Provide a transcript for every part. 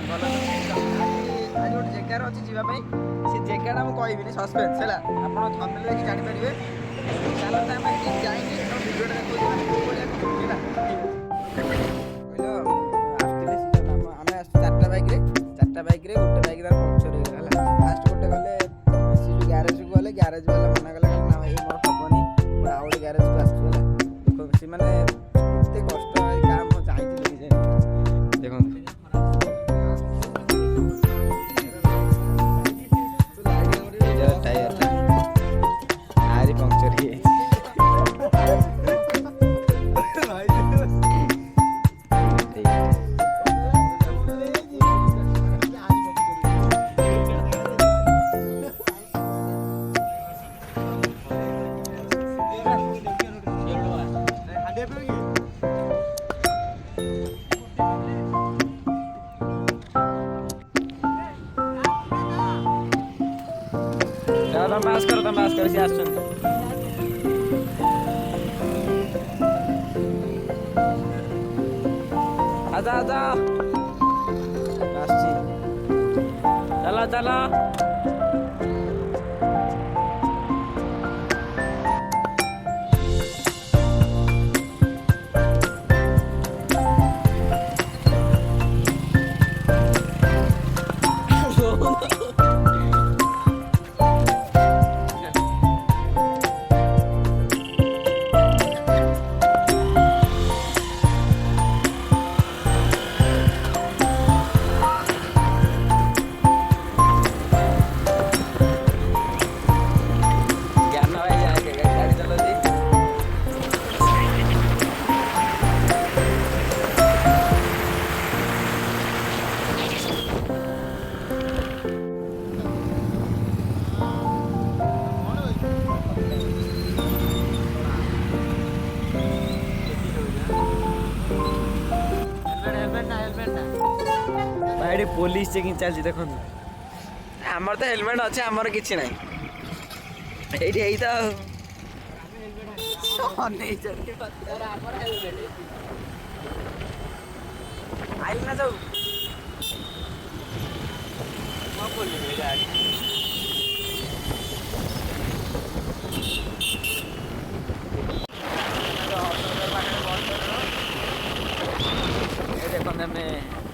ଭଲ ଆଜି ଗୋଟେ ଜାଗାରେ ଅଛି ଯିବା ପାଇଁ। ସେ ଜାଗାଟା ମୁଁ କହିବିନି, ସସ୍ପେନ୍ସ ହେଲା। ଆପଣ ଥମ୍ବନେଲ୍ ଦେଖି ଜାଣିପାରିବେ। ଚାଲନ୍ତୁ ଆମେ ସେଠିକି ଯାଇକି ତମ ଭିଡ଼ିଓଟା ଦେଖୁଛୁ ମାନେ କୋଉ ଭଳିଆ କଣ ହେଲା। ଆସୁଥିଲେ ଆମେ ଆସୁଛୁ ଚାରିଟା ବାଇକ୍ରେ ଗୋଟେ ବାଇକ୍ ତାର ପଙ୍କଚର୍ ହେଇଗଲା ହେଲା। ଫାଷ୍ଟ ଗୋଟେ ଗଲେ ସେ ଯେଉଁ ଗ୍ୟାରେଜକୁ ଗଲେ, ଗ୍ୟାରେଜ ବାଲା ମନା କଲେ ନା ଭାଇ ମୋର ହେବନି, ମୁଁ ଆଉ ଗୋଟେ ଗ୍ୟାରେଜକୁ ଆସୁଛୁ ହେଲା। ଦେଖ ସେମାନେ ଏତେ କଷ୍ଟ ଭାଇ କାମ ଯାଇଥିଲି ଦେଖନ୍ତୁ ଟାୟାରଟା ଆରି ପଙ୍କଚର୍ ହେଇଯାଇଛି। ତମେ ପାସ୍ କର ସିଏ ଆସୁଛନ୍ତି। ଆଚ୍ଛା ଆସୁଛି, ଚାଲ भाई पुलिस चेकिंग चलती देखो। आमर तो हेलमेट अच्छे, आमर किसी ना ये तो आइल ना सब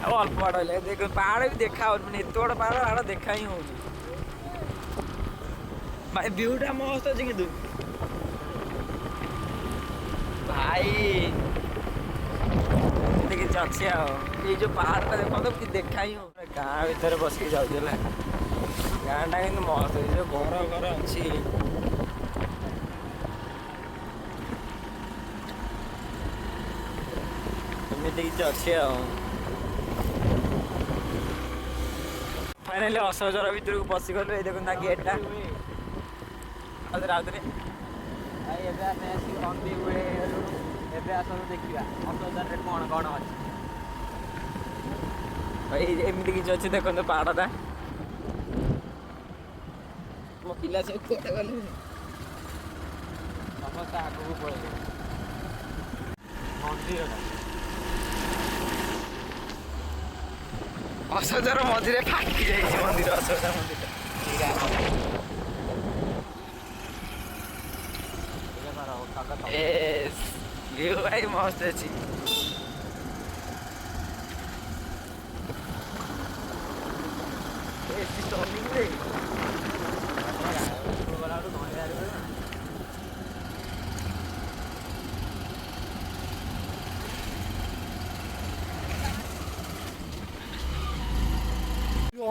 देखो अल्प बाड़ देख पहाड़ भी देखा मैंने एत बड़ा पहाड़ आड़ देखा ही हो भाई व्यूटा मस्त अच्छे कि भाई किसी अच्छे ये जो पहाड़ देखो तो कि देखा ही हो गाँ भर बस जाऊँ गाँटा कि मस्त जो घर अच्छी किसी अच्छे फाइनाली असहजर भर को पशिगल देखो ना गेटा आउे देखा असहजर कौन कौन अच्छे भाई एमती किसी अच्छे देखो पहाड़ा मो पिला सब गले समस्त आगे पड़े मंदिर असहजर मझे फाटी जाइए मंदिर असहजर मंदिर व्यू भाई मस्त अच्छी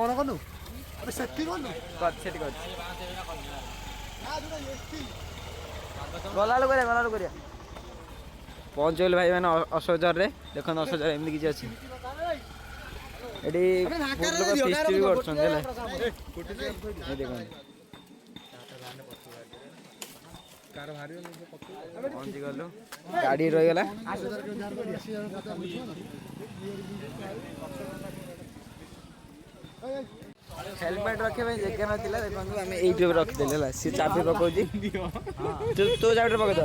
ଅଣ କନୁ ଆରେ ସେଠି କନୁ ସେଠି ଗଲାବେଳୁ କରିବା ପହଞ୍ଚିଗଲୁ ଭାଇ ମାନେ ଅସହଜର ରେ ଦେଖନ୍ତୁ ଅସହଜର ଏମିତି କିଛି ଅଛି ଏଠି ଫିଷ୍ଟ ବି କରୁଛନ୍ତି ହେଲା ପହଞ୍ଚିଗଲୁ ଗାଡ଼ି ରହିଗଲା हेलमेट रखे जगह ना देखो आम ये रखिदे सी चाबी पकाउची तो चाबी पकड़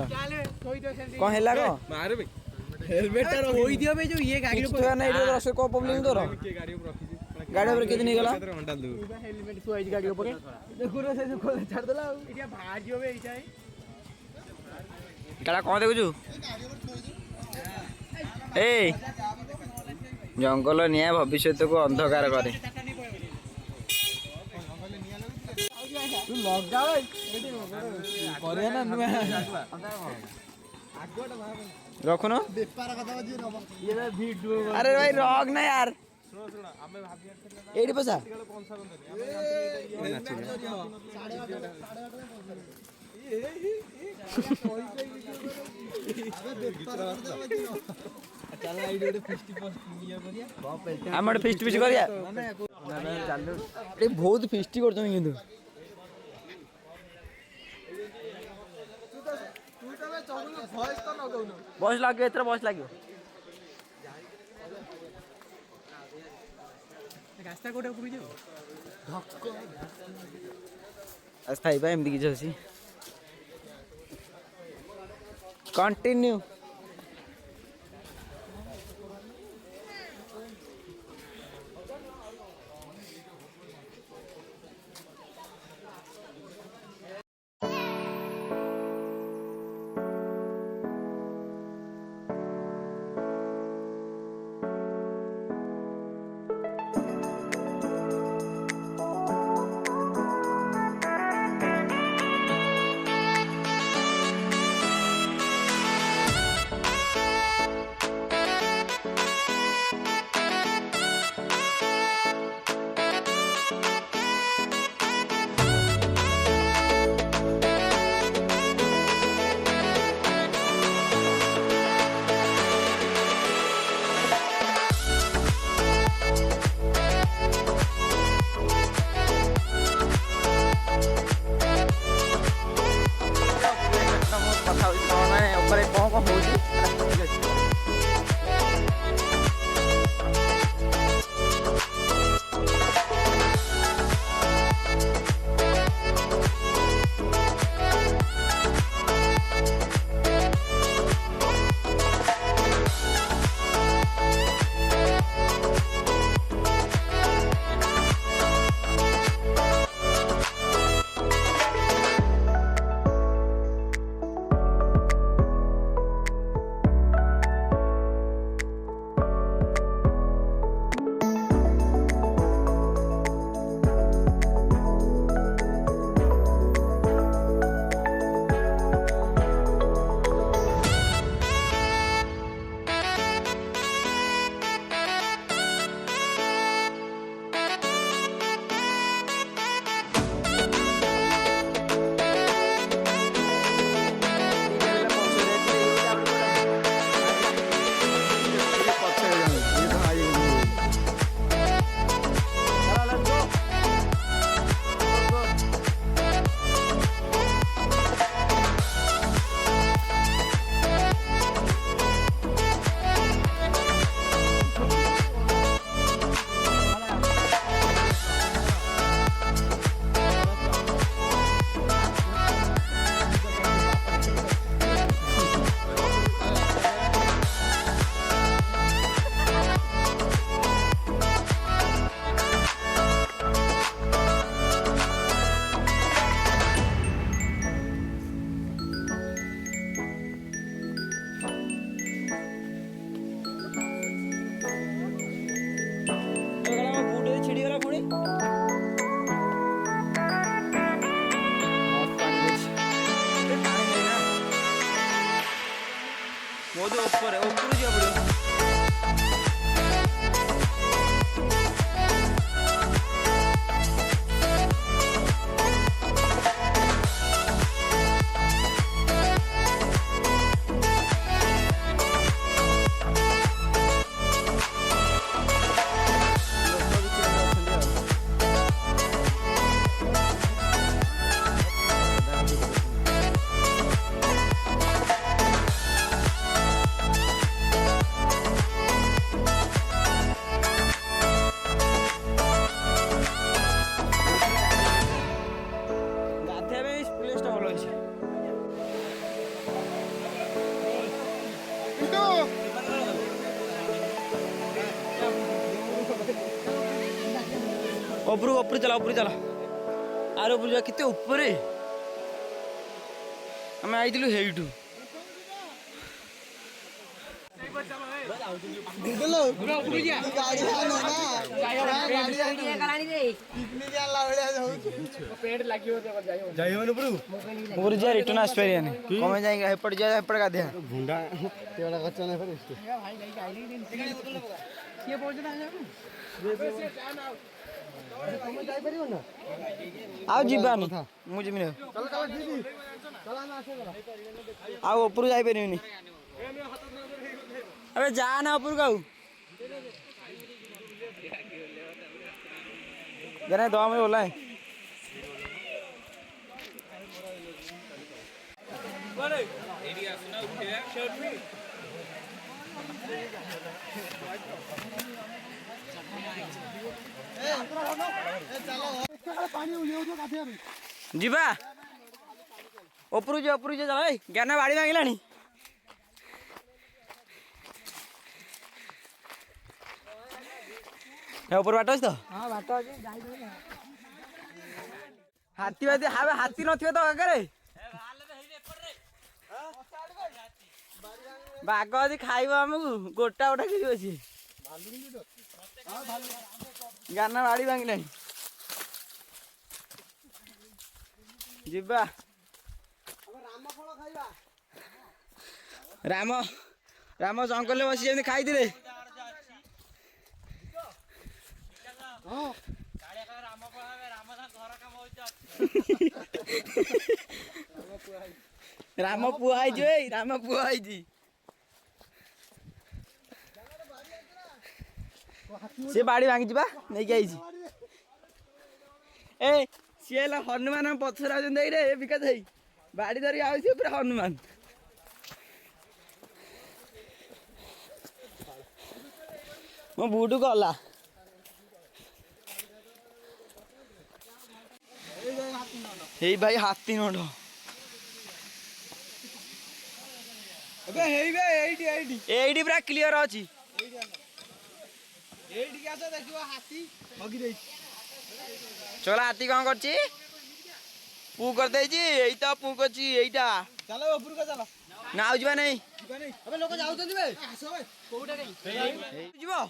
कौन है हेलमेट को प्रॉब्लम तोर गाड़ी ऊपर कितनी गला हेलमेट थुआ गाड़ी ऊपर देखो रे से खोल छाड़ देला एटा बाहर जियो बे एटा काला कौन देखुछु ए जंगल निया भविष्य को अंधकार करे तू लगा करे ना रखनो बेपार कथा बजी नब ये वीडियो अरे भाई रॉक ना यार एडी पसा हम फिस्ट फिस्ट करिया बहुत फिस्टी कर किंतु बस लगे एथर बस लगे रास्ता कोटा पुरी जाओ अस्थाई भाई एमती किसी अच्छी कंटिन्यू ऊपर चला आरे ऊपर जा केते ऊपर आम आई हेठू रिटर्न आस कमें जाए एपट जा एपट गाधिया आओ जीवानी मुझे आओ ऊपर जापर अबे जा ना ऊपर का जरा दवा में बोला है जीवा ऊपर जा चल ज्ञान बाड़ी मांगलानी ऊपर बाट अच्छी तो हाथी हाथी न तो आगे बाघ यदि खाइब आमको गोटा गोटा कि अच्छी गाना बाड़ी भांगिला जीवा राम राम जंगल बसी जमी खाई राम पुआ राम पुआ सी बाड़ी भांगी जा नहीं आई ए सी हनुमान पथर रे विकास भाई बाड़ी धरिक आउे पूरा हनुमान मो बुटू गला हे भाई हाथी नोट एडी पूरा क्लियर अच्छी चला हाथी कौन कर पू कर दे तो पू कर चलो ऊपर का चलो ना आउजबा नहीं अबे लोग जाउछन बे आसो बे कोउटा रे जीवो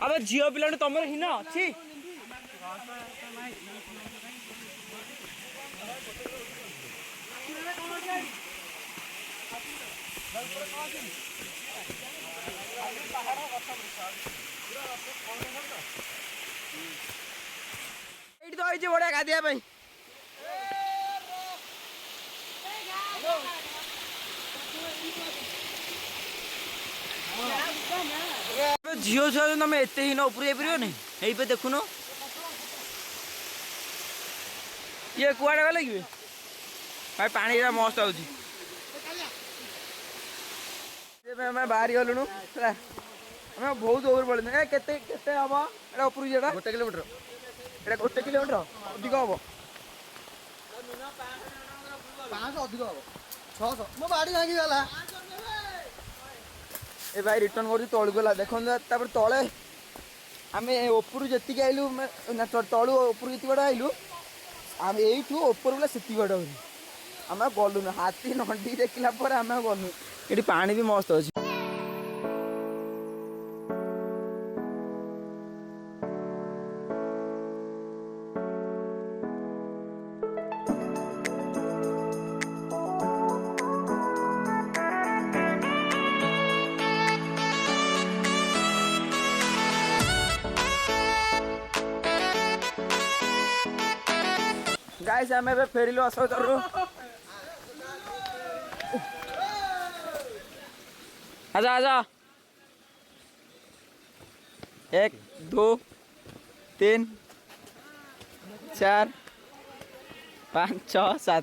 अबे जियो पिला तमर हिन अछि तो बड़े गाधिया झील छुआ तुम एत हिन ऊपर जापर नहीं पे देखुन ये कुआड़े गले कि भाई पानी मस्त आम बाहरी गलुणु आम बहुत ओवर पड़े केते हम ऊपर जाटा 1 किलोमीटर एटा 1 किलोमीटर अधिक हम 500 अधिक हम 600 मो बाड़ी भांगी गला ए भाई रिटर्न कर तलू गला देख तले आम ऊपर जी आइलु ना तलू ऊपर जी बड़ा आइलु आम यू ऊपर गला से बड़ आम गलुन हाथी नंडी देखला आम गलु ये पानी भी मस्त अच्छी गाइस आम फेरिलु अशोकचर आजा आजा 1 2 3 4 5 6 7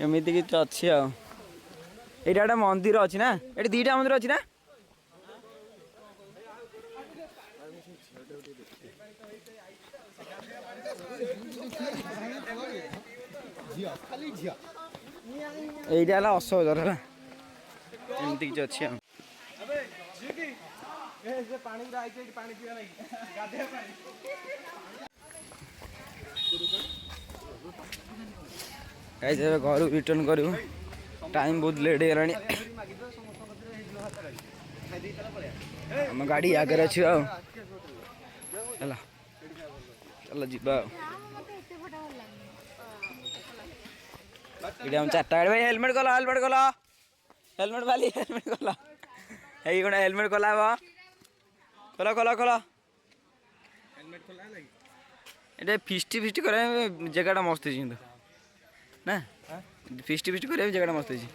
एमती कि अच्छी आ गोटे मंदिर अच्छी ना ये 2टा मंदिर अच्छी ना এইটা ହେଲା 80,000 ହେଲା ଏମିତି କିଛି ଅଛି ଆଉ ଗାଇସ୍ ଏବେ ଘରୁ ରିଟର୍ନ କରିବୁ टाइम बहुत लेट ହେଇଗଲାଣି ଆମ ଗାଡ଼ି ଆଗରେ ଅଛି ଆଉ ହେଲା ଚାଲ ଯିବା ଆଉ ଏଇଟା ଆମ ଚାରିଟା ଗାଡ଼ି ଭାଇ ହେଲମେଟ୍ କଲ ହେଲମେଟ୍ ବାଲି ହେଲମେଟ୍ କଲ ଏଇ ଗୋଟେ ହେଲମେଟ୍ କଲା ହବ ଖୋଲ ଏଇଟା ଫିଷ୍ଟି କରିବା ଜାଗାଟା ମସ୍ତ ହେଇଛି କିନ୍ତୁ ନା ଫିଷ୍ଟି କରିବା ଜାଗାଟା ମସ୍ତ ହେଇଛି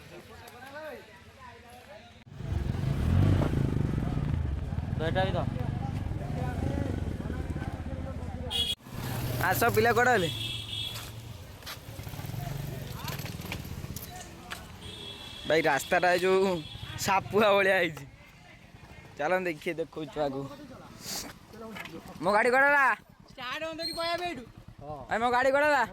ଆସ ପିଲା କୁଆଡ଼େ ହେଲେ ଭାଇ ରାସ୍ତାଟା ଯୋଉ ସାପୁଆ ଭଳିଆ ହେଇଛି ଚାଲ ଦେଖିଏ ଦେଖଉଛୁ ଆଗକୁ ମୋ ଗାଡ଼ି କୁଆଡ଼େ ଗଲା ଭାଇ ମୋ ଗାଡ଼ି କୁଆଡ଼େ ଗଲା